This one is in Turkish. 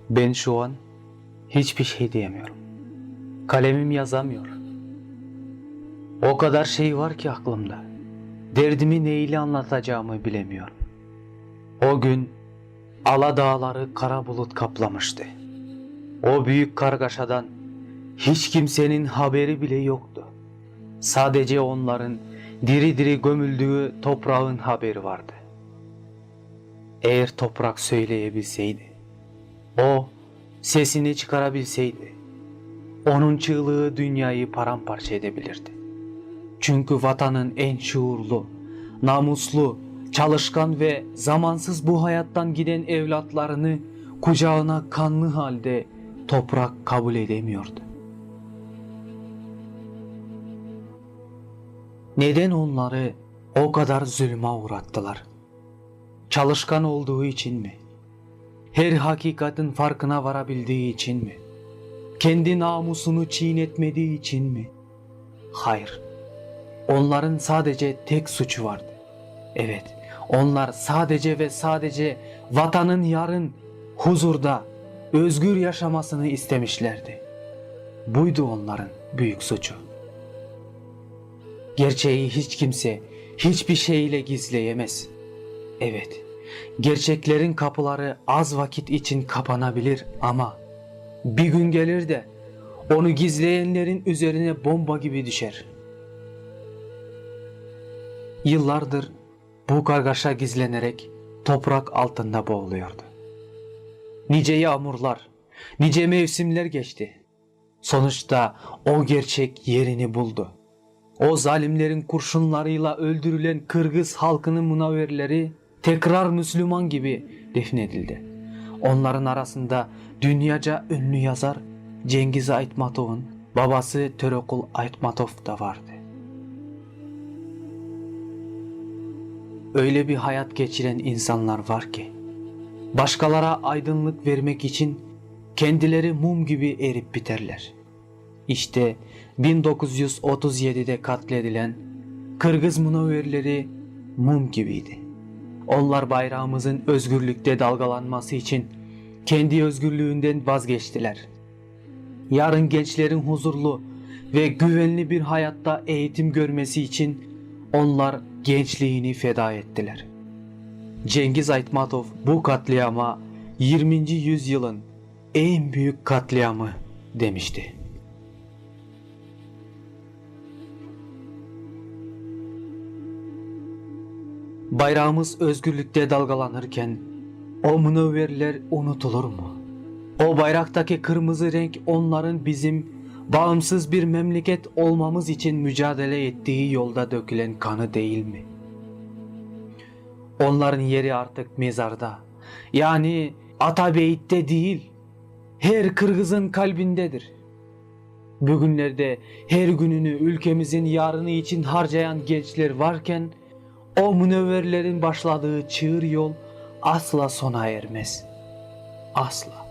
Ben şu an hiçbir şey diyemiyorum. Kalemim yazamıyor. O kadar şey var ki aklımda. Derdimi neyle anlatacağımı bilemiyorum. O gün Aladağları kara bulut kaplamıştı. O büyük kargaşadan hiç kimsenin haberi bile yoktu. Sadece onların diri diri gömüldüğü toprağın haberi vardı. Eğer toprak söyleyebilseydi, o sesini çıkarabilseydi, onun çığlığı dünyayı paramparça edebilirdi. Çünkü vatanın en şuurlu, namuslu, çalışkan ve zamansız bu hayattan giden evlatlarını kucağına kanlı halde toprak kabul edemiyordu. Neden onları o kadar zulme uğrattılar? Çalışkan olduğu için mi? Her hakikatin farkına varabildiği için mi? Kendi namusunu çiğnetmediği için mi? Hayır. Onların sadece tek suçu vardı. Evet, onlar sadece ve sadece vatanın yarın huzurda, özgür yaşamasını istemişlerdi. Buydu onların büyük suçu. Gerçeği hiç kimse hiçbir şeyle gizleyemez. Evet, gerçeklerin kapıları az vakit için kapanabilir ama bir gün gelir de onu gizleyenlerin üzerine bomba gibi düşer. Yıllardır bu kargaşa gizlenerek toprak altında boğuluyordu. Nice yağmurlar, nice mevsimler geçti. Sonuçta o gerçek yerini buldu. O zalimlerin kurşunlarıyla öldürülen Kırgız halkının münevverleri tekrar Müslüman gibi defnedildi. Onların arasında dünyaca ünlü yazar Cengiz Aytmatov'un babası Törekul Aytmatov da vardı. Öyle bir hayat geçiren insanlar var ki başkalara aydınlık vermek için kendileri mum gibi erip biterler. İşte 1937'de katledilen Kırgız münevverleri mum gibiydi. Onlar bayrağımızın özgürlükte dalgalanması için kendi özgürlüğünden vazgeçtiler. Yarın gençlerin huzurlu ve güvenli bir hayatta eğitim görmesi için onlar gençliğini feda ettiler. Cengiz Aytmatov bu katliama 20. yüzyılın en büyük katliamı demişti. Bayrağımız özgürlükte dalgalanırken o münevverler unutulur mu? O bayraktaki kırmızı renk onların bizim bağımsız bir memleket olmamız için mücadele ettiği yolda dökülen kanı değil mi? Onların yeri artık mezarda. Yani Atabeyit'te değil, her Kırgız'ın kalbindedir. Bugünlerde her gününü ülkemizin yarını için harcayan gençler varken o münevverlerin başladığı çığır yol asla sona ermez. Asla.